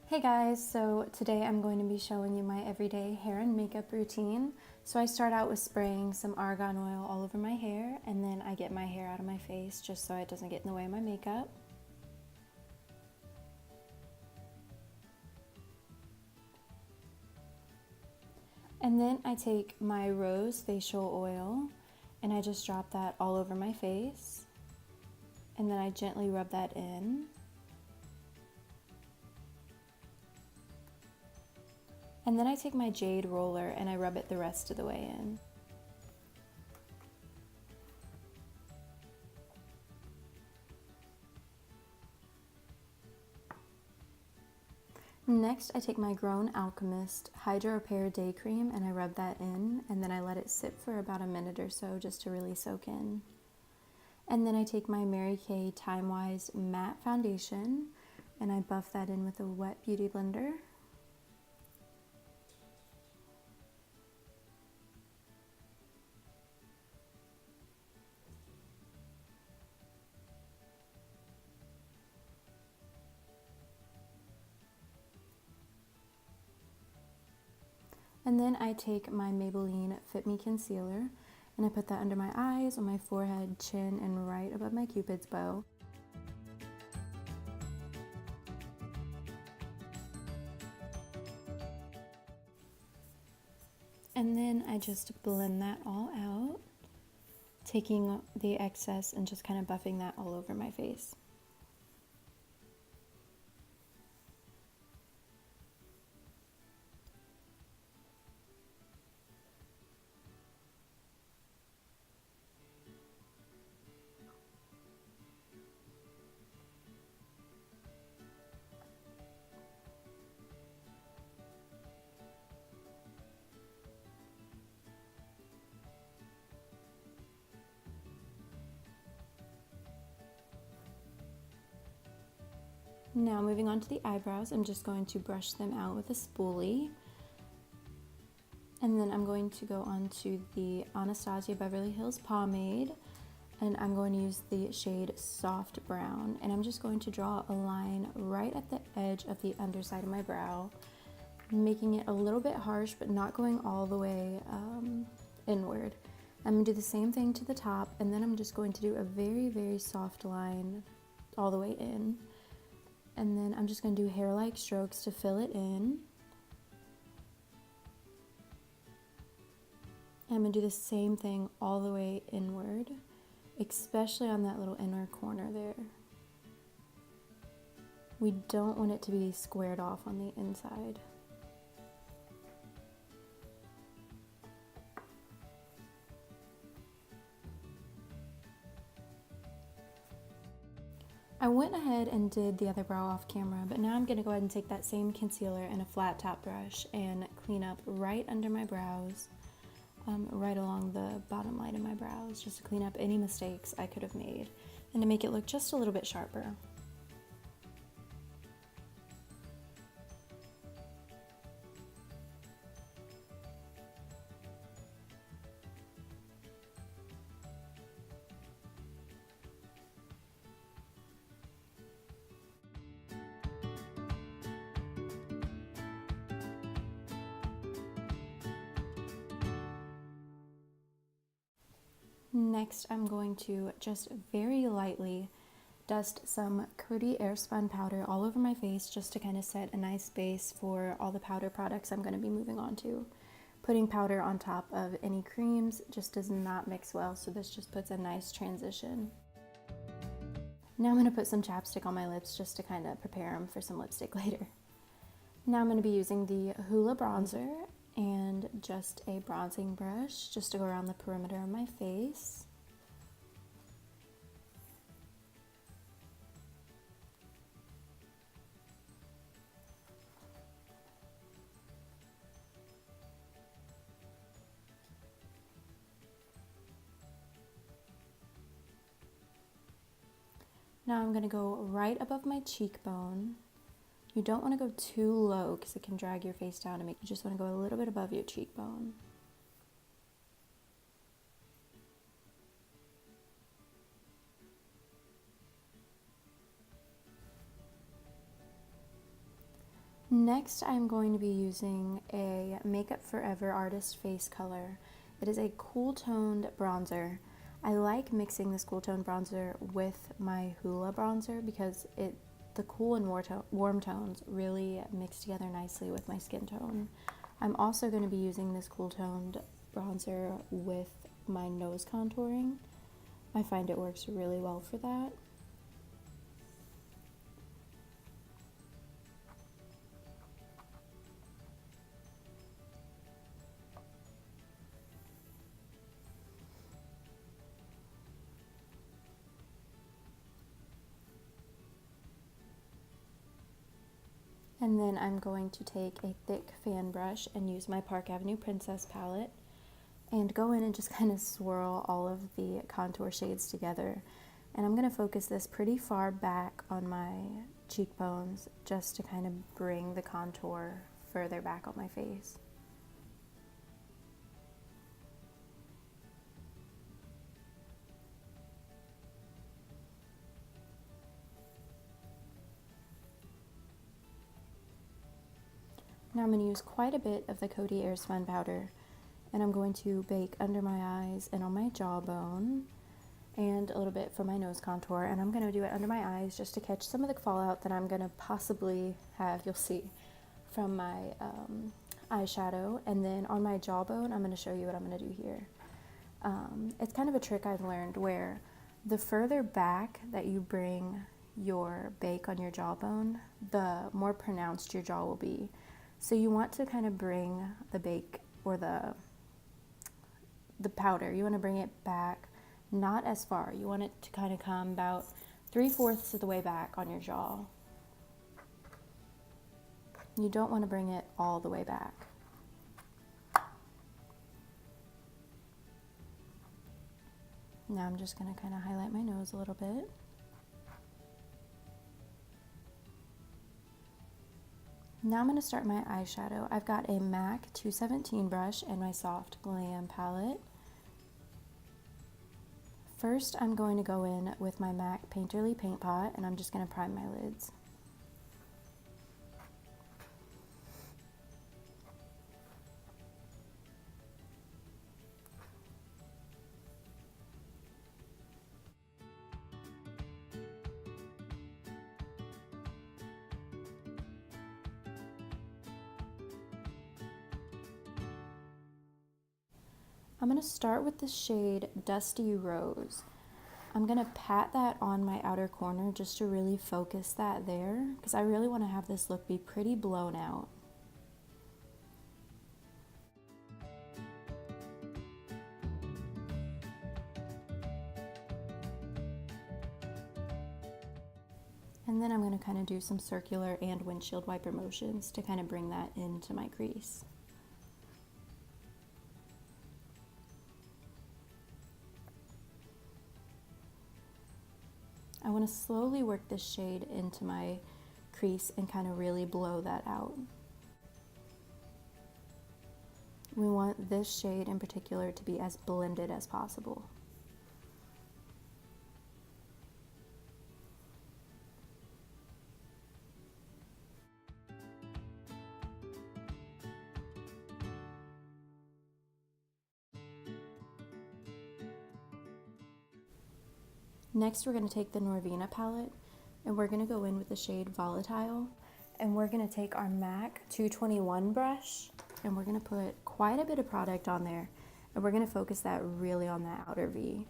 Hey guys, so today I'm going to be showing you my everyday hair and makeup routine. So I start out with spraying some argan oil all over my hair, and then I get my hair out of my face just so it doesn't get in the way of my makeup. And then I take my rose facial oil and I just drop that all over my face, and then I gently rub that in. And then I take my jade roller and I rub it the rest of the way in. Next, I take my Grown Alchemist Hydro Repair Day Cream and I rub that in, and then I let it sit for about a minute or so just to really soak in. And then I take my Mary Kay Time Wise Matte Foundation and I buff that in with a wet beauty blender. And then I take my Maybelline Fit Me Concealer and I put that under my eyes, on my forehead, chin, and right above my Cupid's bow. And then I just blend that all out, taking the excess and just kind of buffing that all over my face. Now moving on to the eyebrows, I'm just going to brush them out with a spoolie. And then I'm going to go on to the Anastasia Beverly Hills Pomade, and I'm going to use the shade Soft Brown, and I'm just going to draw a line right at the edge of the underside of my brow, making it a little bit harsh but not going all the way inward. I'm going to do the same thing to the top, and then I'm just going to do a very soft line all the way in. And then I'm just going to do hair-like strokes to fill it in. I'm going to do the same thing all the way inward, especially on that little inner corner there. We don't want it to be squared off on the inside. I went ahead and did the other brow off camera, but now I'm going to go ahead and take that same concealer and a flat top brush and clean up right under my brows, right along the bottom line of my brows, just to clean up any mistakes I could have made and to make it look just a little bit sharper. Next, I'm going to just very lightly dust some Coty Airspun powder all over my face just to kind of set a nice base for all the powder products I'm going to be moving on to. Putting powder on top of any creams just does not mix well, so this just puts a nice transition. Now I'm going to put some chapstick on my lips just to kind of prepare them for some lipstick later. Now I'm going to be using the Hoola bronzer and just a bronzing brush just to go around the perimeter of my face. Now I'm going to go right above my cheekbone. You don't want to go too low because it can drag your face down, and you just want to go a little bit above your cheekbone. Next, I'm going to be using a Makeup Forever Artist Face Color. It is a cool toned bronzer. I like mixing this cool toned bronzer with my Hoola bronzer because the cool and warm tones really mix together nicely with my skin tone. I'm also going to be using this cool toned bronzer with my nose contouring. I find it works really well for that. And then I'm going to take a thick fan brush and use my Park Avenue Princess palette and go in and just kind of swirl all of the contour shades together. And I'm going to focus this pretty far back on my cheekbones just to kind of bring the contour further back on my face. Now I'm going to use quite a bit of the Coty Airspun powder, and I'm going to bake under my eyes and on my jawbone, and a little bit for my nose contour, and I'm going to do it under my eyes just to catch some of the fallout that I'm going to possibly have, you'll see, from my eyeshadow. And then on my jawbone, I'm going to show you what I'm going to do here. It's kind of a trick I've learned where the further back that you bring your bake on your jawbone, the more pronounced your jaw will be. So you want to kind of bring the bake or the powder, you want to bring it back not as far. You want it to kind of come about 3/4 of the way back on your jaw. You don't want to bring it all the way back. Now I'm just going to kind of highlight my nose a little bit. Now I'm going to start my eyeshadow. I've got a MAC 217 brush and my Soft Glam palette. First, I'm going to go in with my MAC Painterly Paint Pot, and I'm just going to prime my lids. I'm going to start with the shade Dusty Rose. I'm going to pat that on my outer corner just to really focus that there, because I really want to have this look be pretty blown out. And then I'm going to kind of do some circular and windshield wiper motions to kind of bring that into my crease. I want to slowly work this shade into my crease and kind of really blow that out. We want this shade in particular to be as blended as possible. Next, we're going to take the Norvina palette and we're going to go in with the shade Volatile, and we're going to take our MAC 221 brush and we're going to put quite a bit of product on there, and we're going to focus that really on that outer V.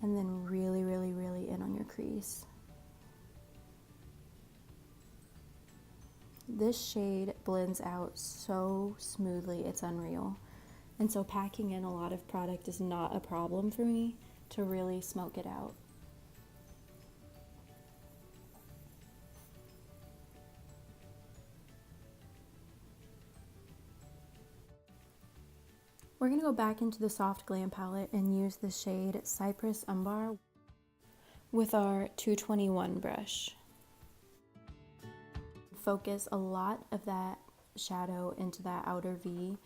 And then really in on your crease. This shade blends out so smoothly, it's unreal. And so packing in a lot of product is not a problem for me to really smoke it out. We're going to go back into the Soft Glam palette and use the shade Cypress Umbar with our 221 brush. Focus a lot of that shadow into that outer V,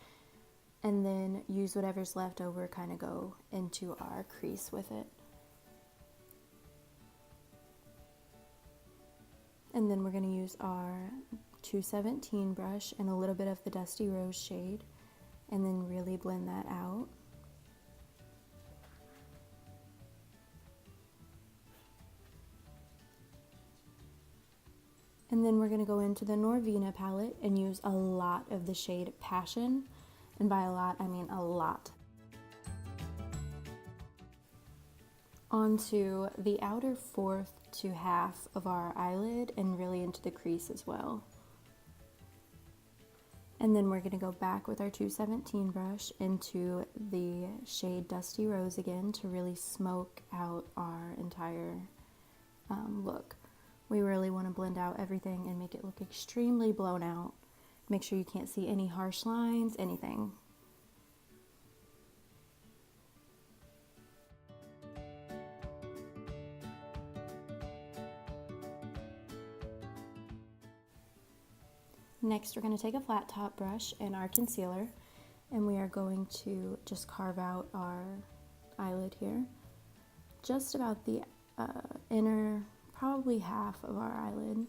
and then use whatever's left over, kind of go into our crease with it. And then we're going to use our 217 brush and a little bit of the Dusty Rose shade, and then really blend that out. And then we're going to go into the Norvina palette and use a lot of the shade Passion. And by a lot, I mean a lot. Onto the outer fourth to half of our eyelid and really into the crease as well. And then we're going to go back with our 217 brush into the shade Dusty Rose again to really smoke out our entire look. We really want to blend out everything and make it look extremely blown out. Make sure you can't see any harsh lines, anything. Next, we're going to take a flat top brush and our concealer, and we are going to just carve out our eyelid here. Just about the inner, probably half of our eyelid.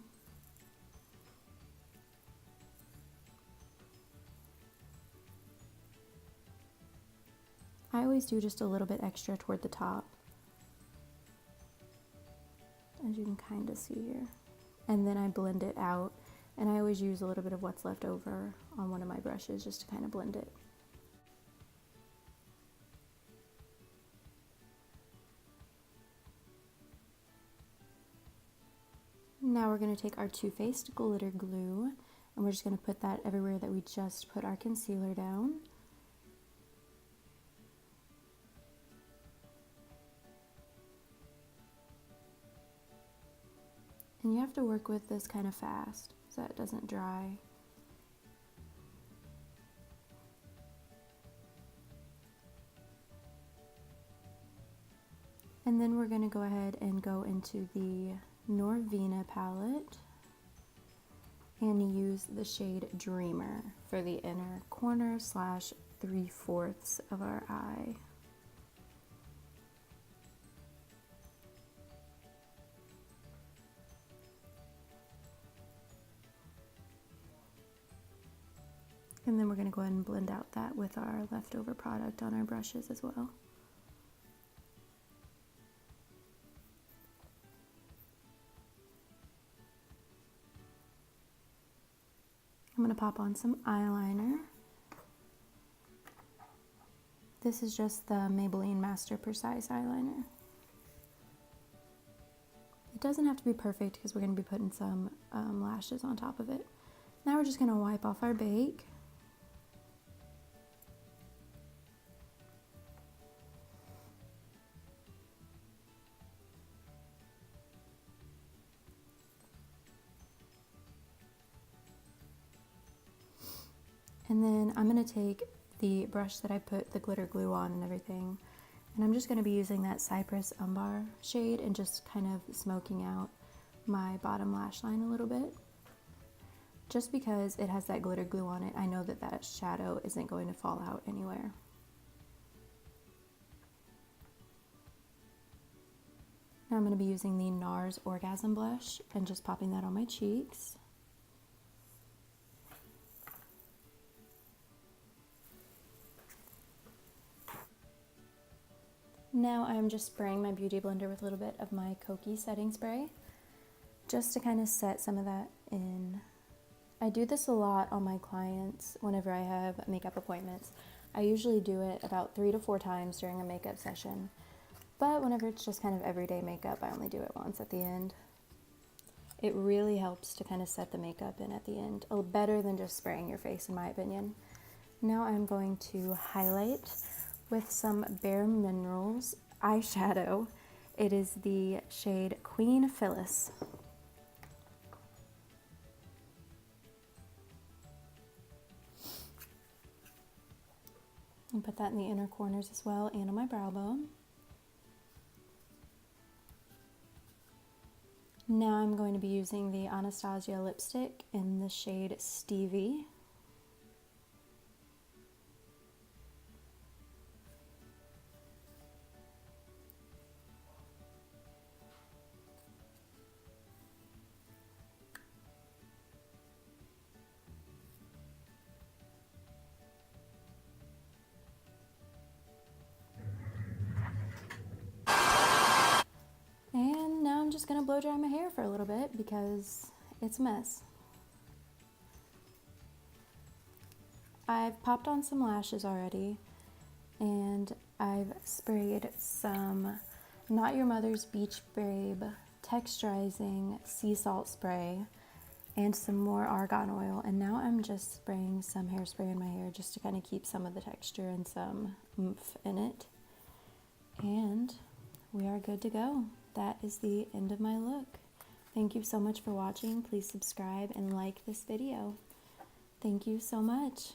I always do just a little bit extra toward the top, as you can kind of see here. And then I blend it out, and I always use a little bit of what's left over on one of my brushes just to kind of blend it. Now we're going to take our Too Faced glitter glue, and we're just going to put that everywhere that we just put our concealer down. And you have to work with this kind of fast so that it doesn't dry. And then we're going to go ahead and go into the Norvina palette and use the shade Dreamer for the inner corner slash 3/4 of our eye. And then we're going to go ahead and blend out that with our leftover product on our brushes as well. I'm going to pop on some eyeliner. This is just the Maybelline Master Precise eyeliner. It doesn't have to be perfect because we're going to be putting some lashes on top of it. Now we're just going to wipe off our bake. And then I'm going to take the brush that I put the glitter glue on and everything, and I'm just going to be using that Cypress Umbar shade and just kind of smoking out my bottom lash line a little bit. Just because it has that glitter glue on it, I know that that shadow isn't going to fall out anywhere. Now I'm going to be using the NARS Orgasm Blush and just popping that on my cheeks. Now I'm just spraying my Beauty Blender with a little bit of my Kokie setting spray, just to kind of set some of that in. I do this a lot on my clients whenever I have makeup appointments. I usually do it about 3 to 4 times during a makeup session, but whenever it's just kind of everyday makeup, I only do it once at the end. It really helps to kind of set the makeup in at the end, better than just spraying your face in my opinion. Now I'm going to highlight with some Bare Minerals eyeshadow. It is the shade Queen Phyllis. And put that in the inner corners as well and on my brow bone. Now I'm going to be using the Anastasia lipstick in the shade Stevie. gonna blow dry my hair for a little bit because it's a mess. I've popped on some lashes already, and I've sprayed some Not Your Mother's Beach Babe texturizing sea salt spray and some more argan oil, and now I'm just spraying some hairspray in my hair just to kind of keep some of the texture and some oomph in it. And we are good to go. That is the end of my look. Thank you so much for watching. Please subscribe and like this video. Thank you so much.